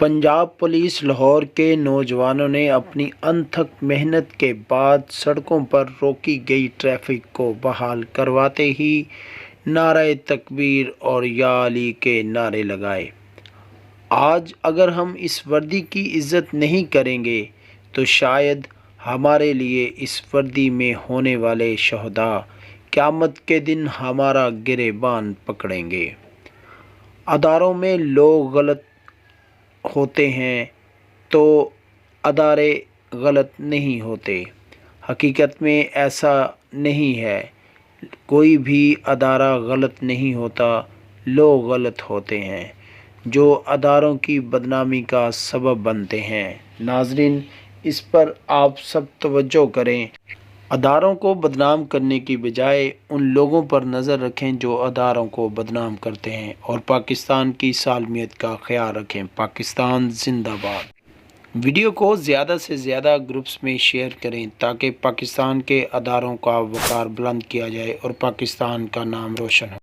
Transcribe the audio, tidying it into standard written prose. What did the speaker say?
Punjab police Lahore کے نوجوانوں نے اپنی انتھک محنت کے بعد سڑکوں پر روکی گئی ٹریفک کو بحال کرواتے ہی نعرہ تکبیر اور یا علی کے نعرے لگائے۔ آج اگر ہم اس وردی کی عزت نہیں کریں گے تو شاید ہمارے لیے اس وردی میں ہونے والے شہداء قیامت کے دن ہمارا گریبان پکڑیں گے۔ اداروں میں لوگ غلط ہوتے ہیں تو ادارے غلط نہیں ہوتے۔ حقیقت میں ایسا نہیں ہے، کوئی بھی ادارہ غلط نہیں ہوتا، لوگ غلط ہوتے ہیں جو اداروں کی بدنامی کا سبب بنتے ہیں۔ ناظرین، اس پر آپ سب توجہ کریں۔ اداروں کو بدنام کرنے کی بجائے ان لوگوں پر نظر رکھیں جو اداروں کو بدنام کرتے ہیں، اور پاکستان کی سالمیت کا خیال رکھیں۔ پاکستان زندہ باد۔ ویڈیو کو زیادہ سے زیادہ گروپس میں شیئر کریں تاکہ پاکستان کے اداروں کا وقار بلند کیا جائے اور پاکستان کا نام روشن ہو۔